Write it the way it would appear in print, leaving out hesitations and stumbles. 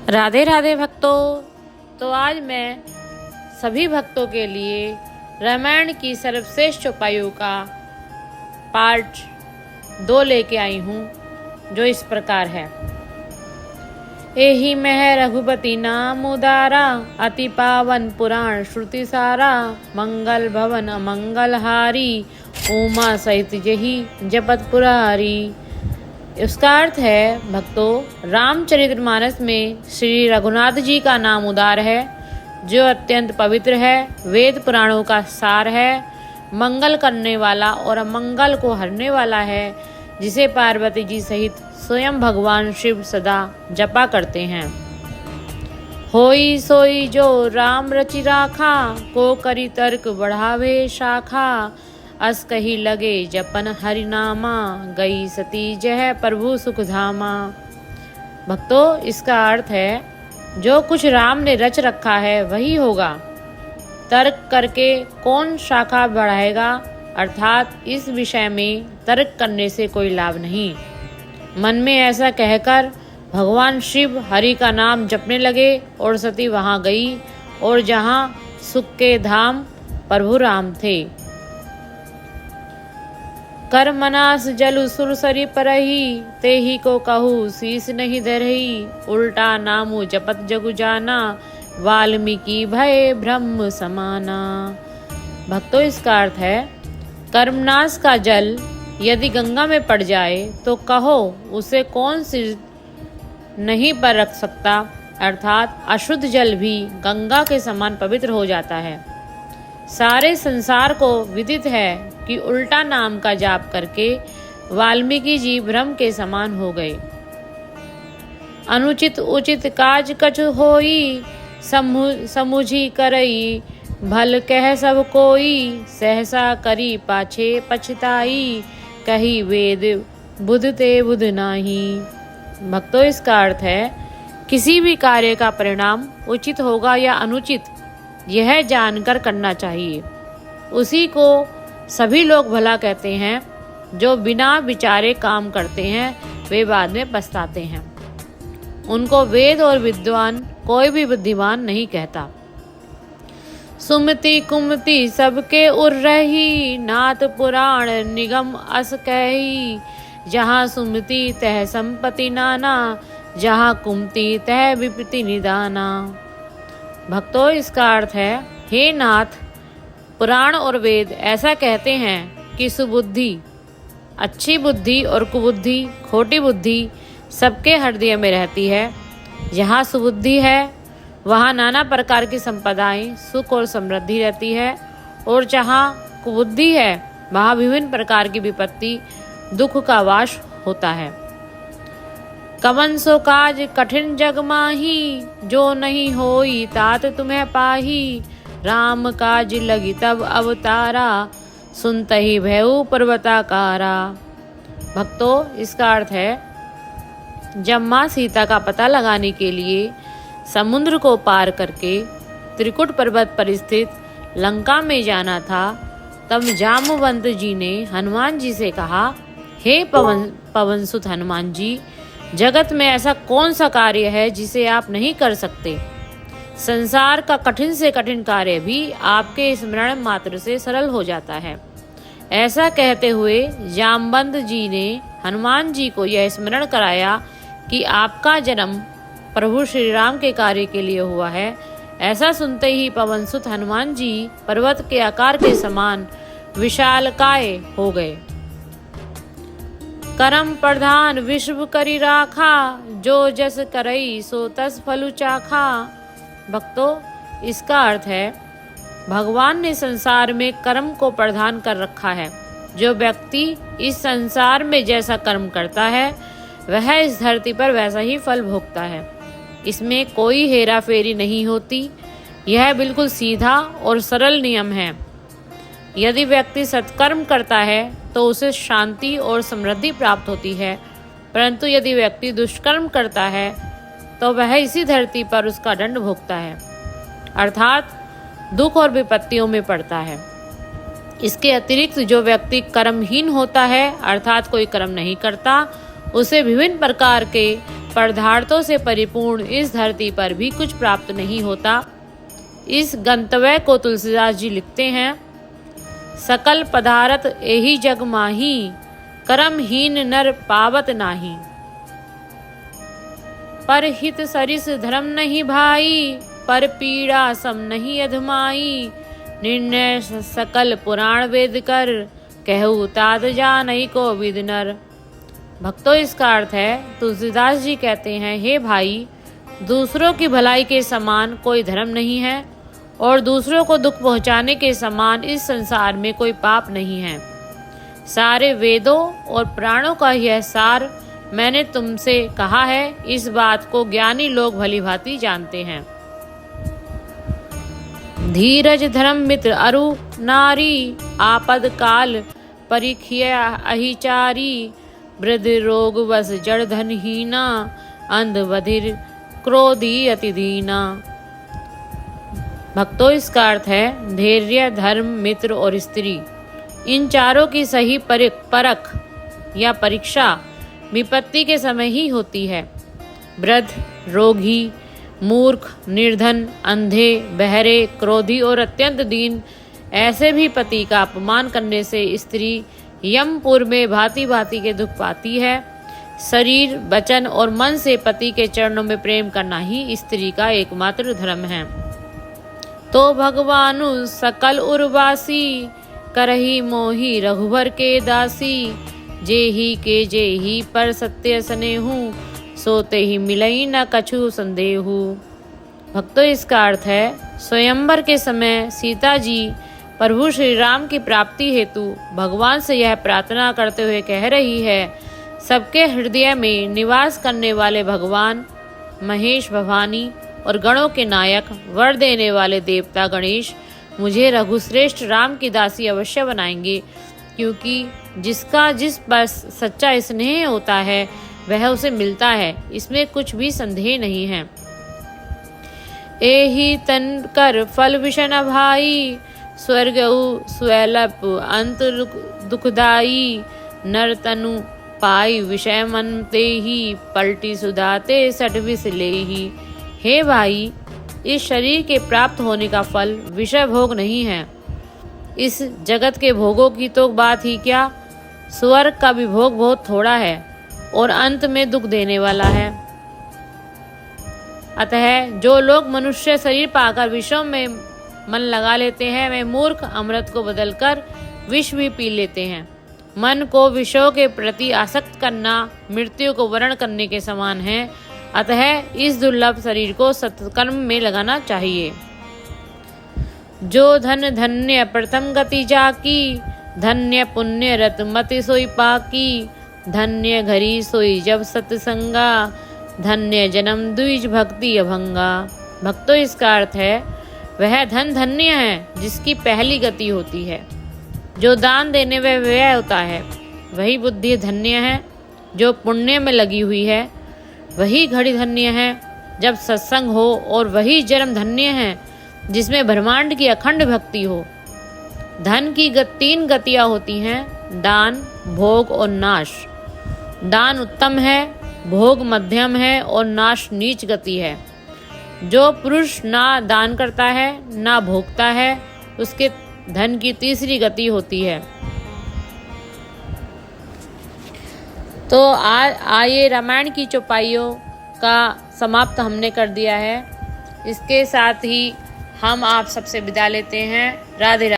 राधे राधे भक्तों। तो आज मैं सभी भक्तों के लिए रामायण की सर्वश्रेष्ठ उपायों का पार्ट 2 लेके आई हूँ, जो इस प्रकार है। एहि मह रघुपति नाम उदारा, अति पावन पुराण श्रुति सारा, मंगल भवन अमंगल हारी, उमा सहित जही जपत पुरारी। इसका अर्थ है भक्तों, रामचरितमानस में श्री रघुनाथ जी का नाम उदार है, जो अत्यंत पवित्र है, वेद पुराणों का सार है, मंगल करने वाला और अमंगल को हरने वाला है, जिसे पार्वती जी सहित स्वयं भगवान शिव सदा जपा करते हैं। होई सोई जो राम रचि राखा, को करी तर्क बढ़ावे शाखा, अस कही लगे जपन हरिनामा, गई सती जह प्रभु सुख धामा। भक्तों, इसका अर्थ है जो कुछ राम ने रच रखा है वही होगा, तर्क करके कौन शाखा बढ़ाएगा, अर्थात इस विषय में तर्क करने से कोई लाभ नहीं। मन में ऐसा कहकर भगवान शिव हरि का नाम जपने लगे और सती वहां गई, और जहां सुख के धाम प्रभु राम थे। कर मनास जल सुरसरी परही, ते ही को कहू शीस नहीं धरही, उल्टा नामु जपत जगु जाना, वाल्मीकि भय ब्रह्म समाना। भक्तों, इसका अर्थ है कर्मनाश का जल यदि गंगा में पड़ जाए तो कहो उसे कौन सिर नहीं पर रख सकता, अर्थात अशुद्ध जल भी गंगा के समान पवित्र हो जाता है। सारे संसार को विदित है कि उल्टा नाम का जाप करके वाल्मीकि जी ब्रह्म के समान हो गए। अनुचित उचित काज कछु होई, समुझी करई, भल कह सब कोई, सहसा करी पाछे पछताई, कही वेद बुध ते बुध नाही। भक्तों, इसका अर्थ है किसी भी कार्य का परिणाम उचित होगा या अनुचित, यह जानकर करना चाहिए। उसी को सभी लोग भला कहते हैं। जो बिना विचारे काम करते हैं वे बाद में पछताते हैं। उनको वेद और विद्वान कोई भी बुद्धिमान नहीं कहता। सुमति कुमति सबके उर रही, नाथ पुराण निगम अस कही, जहाँ सुमति तह संपत्ति नाना, जहाँ कुमति तह विपत्ति निदाना। भक्तों, इसका अर्थ है हे नाथ, पुराण और वेद ऐसा कहते हैं कि सुबुद्धि, अच्छी बुद्धि और कुबुद्धि, खोटी बुद्धि सबके हृदय में रहती है। जहाँ सुबुद्धि है वहाँ नाना प्रकार की संपदाएं, सुख और समृद्धि रहती है, और जहाँ कुबुद्धि है वहाँ विभिन्न प्रकार की विपत्ति, दुख का वास होता है। कवन सो काज कठिन जग माही, जो नहीं होई तात तुम्हें पाही, राम काज लगी तब अवतारा, सुनतहि भयउ पर्वताकारा। भक्तों, इसका अर्थ है जब माँ सीता का पता लगाने के लिए समुद्र को पार करके त्रिकुट पर्वत पर स्थित लंका में जाना था, तब जामवंत जी ने हनुमान जी से कहा, हे पवन सुत हनुमान जी, जगत में ऐसा कौन सा कार्य है जिसे आप नहीं कर सकते। संसार का कठिन से कठिन कार्य भी आपके स्मरण मात्र से सरल हो जाता है। ऐसा कहते हुए जामवंत जी ने हनुमान जी को यह स्मरण कराया कि आपका जन्म प्रभु श्री राम के कार्य के लिए हुआ है। ऐसा सुनते ही पवन सुत हनुमान जी पर्वत के आकार के समान विशालकाय हो गए। करम प्रधान विश्व करी राखा, जो जस करई सो तस फलु चाखा। भक्तों, इसका अर्थ है भगवान ने संसार में कर्म को प्रधान कर रखा है। जो व्यक्ति इस संसार में जैसा कर्म करता है वह इस धरती पर वैसा ही फल भोगता है। इसमें कोई हेरा फेरी नहीं होती। यह बिल्कुल सीधा और सरल नियम है। यदि व्यक्ति सत्कर्म करता है तो उसे शांति और समृद्धि प्राप्त होती है, परंतु यदि व्यक्ति दुष्कर्म करता है तो वह इसी धरती पर उसका दंड भोगता है, अर्थात दुख और विपत्तियों में पड़ता है। इसके अतिरिक्त जो व्यक्ति कर्महीन होता है, अर्थात कोई कर्म नहीं करता, उसे विभिन्न प्रकार के पदार्थों से परिपूर्ण इस धरती पर भी कुछ प्राप्त नहीं होता। इस गंतव्य को तुलसीदास जी लिखते हैं, सकल पदार्थ एहि जग माही, कर्महीन नर पावत नाही। पर हित सरिस धर्म नहीं भाई, पर पीड़ा सम नहीं अधमाई। निर्णय सकल पुराण वेद कर, कहु तात जानई को विद नर। भक्तों, इसका अर्थ है, तुलसीदास जी कहते हैं, हे भाई, दूसरों की भलाई के समान कोई धर्म नहीं है और दूसरों को दुख पहुंचाने के समान इस संसार में कोई पाप नहीं है। सारे वेदों और पुराणों का यह सार मैंने तुमसे कहा है, इस बात को ज्ञानी लोग भली भांति जानते हैं। धीरज धर्म मित्र अरु नारी, आपद काल परीक्षिया अहिचारी। वृद्ध रोग वस जड़ धनहीना, अंध बधिर क्रोधी अति दीना। भक्तों, इसका अर्थ है, धैर्य, धर्म, मित्र और स्त्री, इन चारों की सही परख या परीक्षा विपत्ति के समय ही होती है। वृद्ध, रोगी, मूर्ख, निर्धन, अंधे, बहरे, क्रोधी और अत्यंत दीन ऐसे भी पति का अपमान करने से स्त्री यमपुर में भांति भांति के दुख पाती है। शरीर, वचन और मन से पति के चरणों में प्रेम करना ही स्त्री का एकमात्र धर्म है। तो भगवानु सकल उर्वासी, करही मोही रघुवर के दासी। जेही के जेही पर सत्य स्नेहु, सोते ही मिलई न कछु संदेहु। भक्तों, इसका अर्थ है, स्वयंवर के समय सीता जी प्रभु श्री राम की प्राप्ति हेतु भगवान से यह प्रार्थना करते हुए कह रही है, सबके हृदय में निवास करने वाले भगवान महेश भवानी और गणों के नायक, वर देने वाले देवता गणेश मुझे रघुश्रेष्ठ राम की दासी अवश्य बनाएंगे, क्योंकि जिसका जिस पर सच्चा स्नेह होता है वह उसे मिलता है, इसमें कुछ भी संदेह नहीं है। एहि तन कर फल विषण भाई, स्वर्ग स्वैलप अंत दुखदाई। नर तनु पाई विषय मन ते ही, पलटी सुधाते सठ विष लेही। हे भाई, इस शरीर के प्राप्त होने का फल विषय भोग नहीं है। इस जगत के भोगों की तो बात ही क्या, स्वर्ग का भी भोग बहुत थोड़ा है और अंत में दुख देने वाला है। अतः जो लोग मनुष्य शरीर पाकर विषयों में मन लगा लेते हैं, वे मूर्ख अमृत को बदलकर विष भी पी लेते हैं। मन को विषयों के प्रति आसक्त करना मृत्यु को वरण करने के समान है। अतः इस दुर्लभ शरीर को सत्कर्म में लगाना चाहिए। जो धन धन्य प्रथम गति जाकी, धन्य पुण्य रत मति सोई पाकी। धन्य घरी सोई जब सत्संगा, धन्य जन्म द्विज भक्ति अभंगा। भक्तों, इसका अर्थ है, वह धन धन्य है जिसकी पहली गति होती है, जो दान देने में व्यय होता है। वही बुद्धि धन्य है जो पुण्य में लगी हुई है। वही घड़ी धन्य है जब सत्संग हो, और वही जन्म धन्य है जिसमें ब्रह्मांड की अखंड भक्ति हो। धन की तीन गतियां होती हैं, दान, भोग और नाश। दान उत्तम है, भोग मध्यम है और नाश नीच गति है। जो पुरुष ना दान करता है ना भोगता है, उसके धन की तीसरी गति होती है। तो आइए रामायण की चौपाइयों का समाप्त हमने कर दिया है। इसके साथ ही हम आप सबसे विदा लेते हैं। राधे राधे।